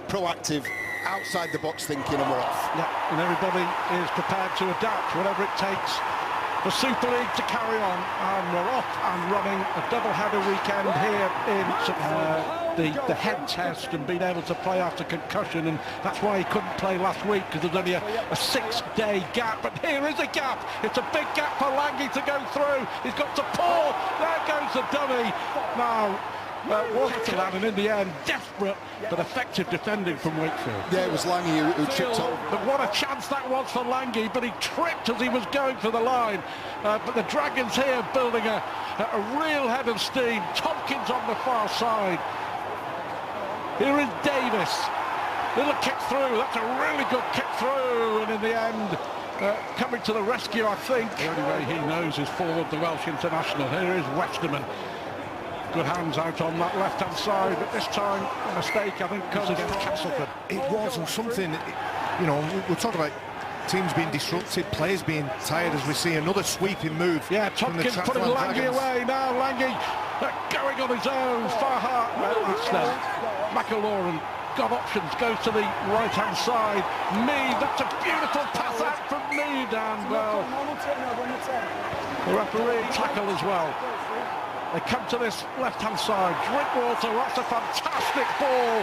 Proactive, outside the box thinking, and we're off. Yeah, and everybody is prepared to adapt, whatever it takes for Super League to carry on. And we're off and running a double-header weekend here in the head test and being able to play after concussion, and that's why he couldn't play last week, because there's only a 6-day gap. But here is a gap. It's a big gap for Lange to go through. He's got to pull. There goes the dummy. Now, Catalan, and in the end, desperate but effective defending from Wakefield. Yeah, it was Lange who tripped over. But what a chance that was for Lange, but he tripped as he was going for the line. But the Dragons here building a real head of steam. Tompkins on the far side. Here is Davis. Little kick through. That's a really good kick through. And in the end, coming to the rescue, I think. The only way he knows is forward, the Welsh international. Here is Westerman. Good hands out on that left-hand side, but this time a mistake, I think, comes against Castleford. It was, and something, you know, we'll talk about teams being disrupted, players being tired, as we see another sweeping move. Yeah, Tompkins putting Lange away now. Lange going on his own. Far it's McAloran got options, goes to the right-hand side. Mead, that's a beautiful pass out from Mead, and well, the referee tackle as well. They come to this left-hand side. Drinkwater, that's a fantastic ball.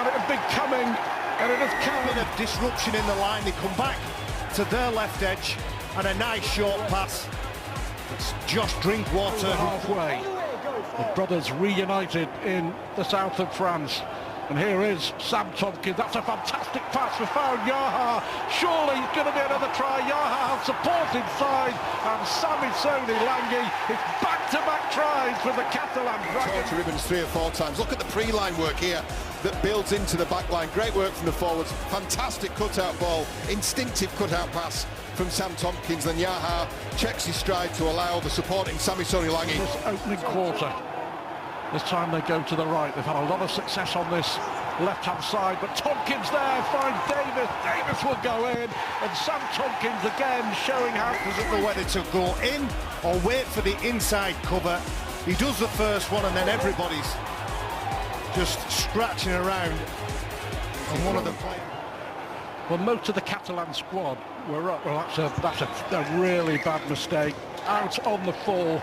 And it had been coming, and it has come. A bit of disruption in the line. They come back to their left edge, and a nice short pass. It's Josh Drinkwater. Halfway. The brothers reunited in the south of France. And here is Sam Tompkins. That's a fantastic pass for Found Yaha. Surely it's going to be another try. Yaha has support inside. And Samisoni Lange is back-to-back tries for the Catalan Dragons. To ribbons 3 or 4 times. Look at the pre-line work here that builds into the back line. Great work from the forwards. Fantastic cut-out ball. Instinctive cut-out pass from Sam Tompkins. Then Yaha checks his stride to allow the supporting Samisoni Lange. This opening quarter. This time they go to the right. They've had a lot of success on this left-hand side, but Tompkins there finds Davis. Davis will go in, and Sam Tompkins again showing how to doesn't know whether to go in or wait for the inside cover. He does the first one, and then everybody's just scratching around on one of the players. Well, most of the Catalan squad were up. Well, that's a really bad mistake. Out on the fall.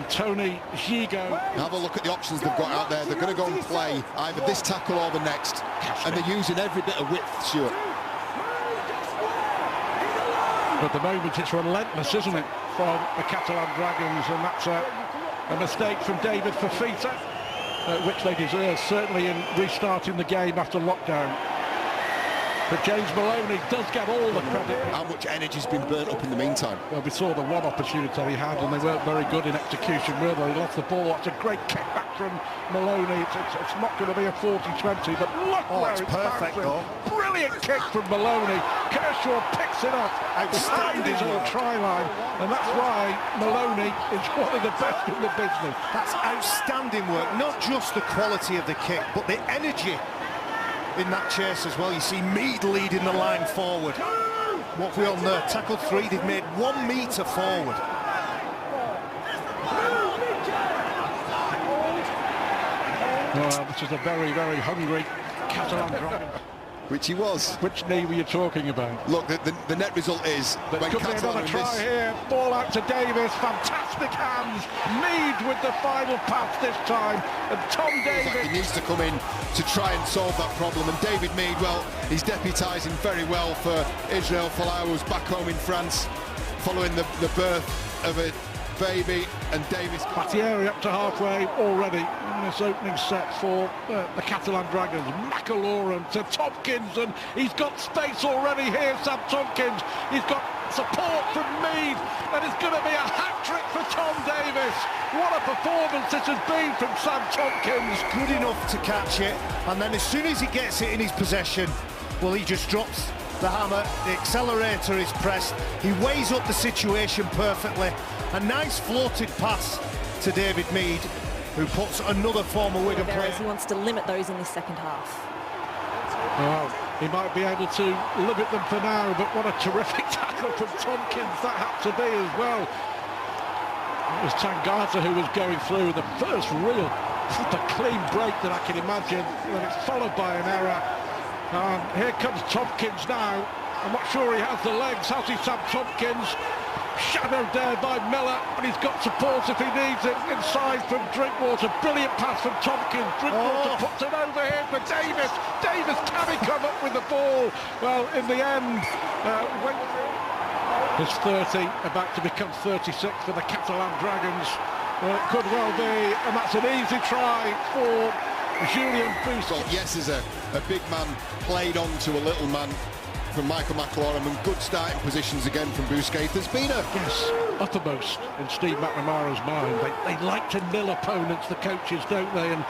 Tony Gigo. Have a look at the options they've got out there. They're going to go and play either this tackle or the next, and they're using every bit of width, Stuart. But at the moment it's relentless, isn't it, from the Catalan Dragons, and that's a mistake from David Fafita, which they deserve, certainly in restarting the game after lockdown. But James Maloney does get all the credit. How much energy's been burnt up in the meantime? Well, we saw the one opportunity he had, and they weren't very good in execution, were they? They lost the ball. It's a great kick back from Maloney. It's not going to be a 40-20, but look where it's perfect goal. Brilliant kick from Maloney. Kershaw picks it up. Outstanding his own try line, and that's why Maloney is one of the best in the business. That's outstanding work. Not just the quality of the kick, but the energy in that chase as well. You see Mead leading the line forward. What we on there, tackle 3, they've made 1 metre forward. Well, this is a very, very hungry Catalan Dragon. Which he was. Which knee were you talking about? Look, the net result is there when could be another try here. Ball out to Davis. Fantastic hands. Mead with the final pass this time. And Tom Davis. He needs to come in to try and solve that problem. And David Mead, well, he's deputising very well for Israel Folau, who's back home in France following the birth of a baby, and Davis. Battieri up to halfway already in this opening set for the Catalan Dragons. McAloran to Tompkins, and he's got space already here, Sam Tompkins. He's got support from Mead, and it's going to be a hat-trick for Tom Davis. What a performance this has been from Sam Tompkins. Good enough to catch it, and then as soon as he gets it in his possession, well, he just drops the hammer. The accelerator is pressed. He weighs up the situation perfectly. A nice floated pass to David Mead, who puts another former Wigan player. He wants to limit those in the second half. Well, he might be able to limit them for now, but what a terrific tackle from Tompkins that had to be as well. It was Tangata who was going through the first real the clean break that I can imagine, and it's followed by an error. Here comes Tompkins now. I'm not sure he has the legs, has he, Sam Tompkins? Shadowed there by Miller, but he's got support if he needs it. Inside from Drinkwater, brilliant pass from Tompkins. Drinkwater puts it over here for Davis. Davis, can he come up with the ball? Well, in the end, his 30 about to become 36 for the Catalan Dragons. It could well be, and that's an easy try for Julian Busquets. Well, yes, as a big man played on to a little man from Michael McLaurin, and good starting positions again from Busquets. There's been a... Yes, uppermost in Steve McNamara's mind. They like to nil opponents, the coaches, don't they? And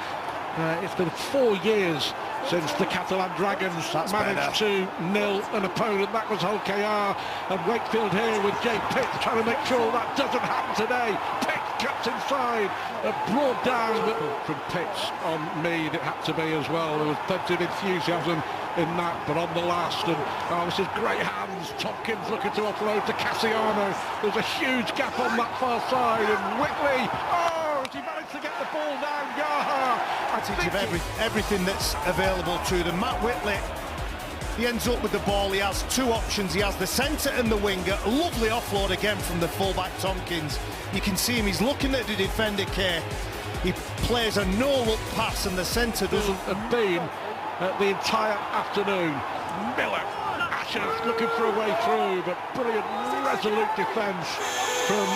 it's been 4 years since the Catalan Dragons managed to nil an opponent. That was Hull KR, and Wakefield here with Jay Pitt trying to make sure that doesn't happen today. Pitt cuts inside, brought down from Pitt's on Mead. It had to be as well. There was plenty of enthusiasm in that, but on the last, and this is great hands. Tompkins looking to offload to Cassiano. There's a huge gap on that far side, and Whitley, has he managed to get the ball down? Advantage of everything that's available to them. Matt Whitley, he ends up with the ball. He has two options. He has the centre and the winger. A lovely offload again from the fullback Tompkins. You can see him, he's looking at the defender Kay. He plays a no-look pass, and the centre doesn't have been the entire afternoon. Miller, Ashes looking for a way through, but brilliant, resolute defence from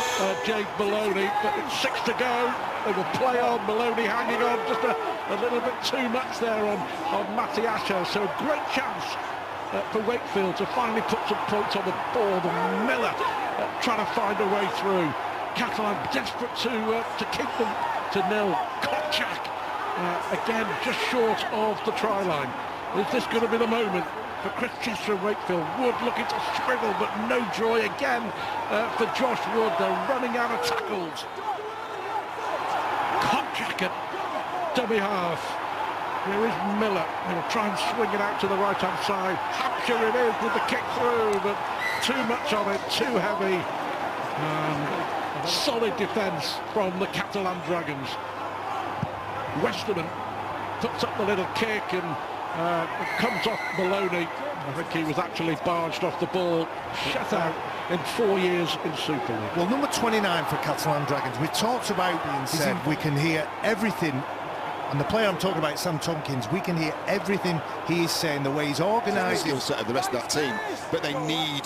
Jake Maloney. But it's 6 to go. They will play on. Maloney hanging on just a little bit too much there on Matty Asher. So a great chance for Wakefield to finally put some points on the board. And Miller trying to find a way through. Catalan desperate to keep them to nil. Kopchak again just short of the try line. Is this going to be the moment for Chris Chester and Wakefield? Wood looking to scribble, but no joy again for Josh Wood. They're running out of tackles. Kopchak at dummy half. Here is Miller. They will try and swing it out to the right-hand side. Hampshire it is with the kick through, but too much on it, too heavy. Solid defence from the Catalan Dragons. Westerman puts up the little kick, and it comes off Maloney. I think he was actually barged off the ball. Shut out in 4 years in Super League. Well, number 29 for Catalan Dragons. We talked about being said we can hear everything, and the player I'm talking about, Sam Tompkins, we can hear everything he is saying, the way he's organised. The skill set of the rest of that team, but they need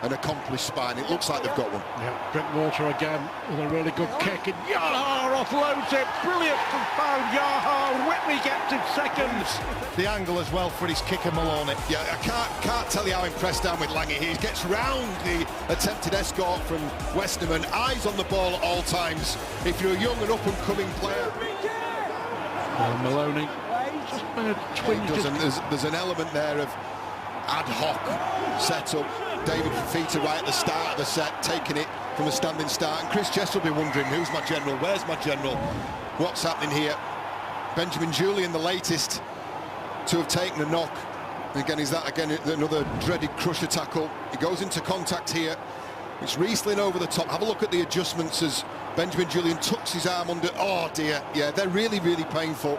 an accomplished spine. It looks like they've got one. Yeah, Drinkwater again with a really good kick, and Yaha offloads it. Brilliant from found Yaha. Whitney gets in seconds. The angle as well for his kicker Maloney. Yeah, I can't tell you how impressed I am with Lange here. He gets round the attempted escort from Westerman. Eyes on the ball at all times. If you're a young and up-and-coming player. Maloney just twinge. There's an element there of ad hoc setup. David Fafita right at the start of the set, taking it from a standing start. And Chris Chester will be wondering, who's my general? Where's my general? What's happening here? Benjamin Julian, the latest to have taken a knock. Again, is that again another dreaded crusher tackle? He goes into contact here. It's Riesling over the top. Have a look at the adjustments as Benjamin Julian tucks his arm under. Oh dear, yeah, they're really, really painful.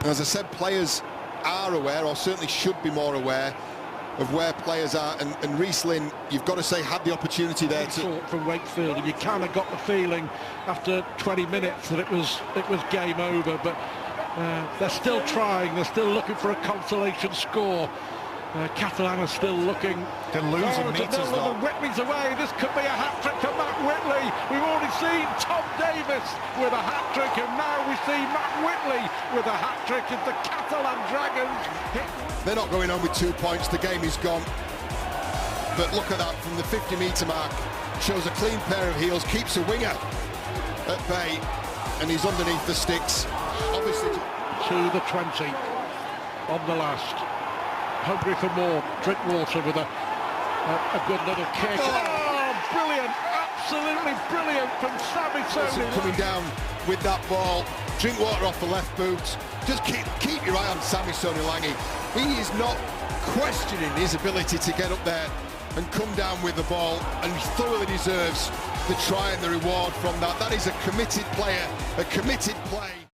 As I said, players are aware, or certainly should be more aware, of where players are, and Riesling, you've got to say, had the opportunity there to... From Wakefield, and you kind of got the feeling after 20 minutes that it was game over, but they're still trying, they're still looking for a consolation score. Catalan are still looking. They're losing meters though. Whitley's away. This could be a hat-trick for Matt Whitley. We've already seen Tom Davis with a hat-trick, and now we see Matt Whitley with a hat-trick as the Catalan Dragons. They're not going on with 2 points. The game is gone. But look at that from the 50-metre mark. Shows a clean pair of heels, keeps a winger at bay, and he's underneath the sticks. Obviously to the 20 on the last. Hungry for more. Drinkwater with a good little kick. Oh, brilliant, absolutely brilliant from Sammy Soni. Coming down with that ball. Drinkwater off the left boot. Just keep your eye on Sammy Soni Lange. He is not questioning his ability to get up there and come down with the ball, and he thoroughly deserves the try and the reward from that. That is a committed player, a committed play.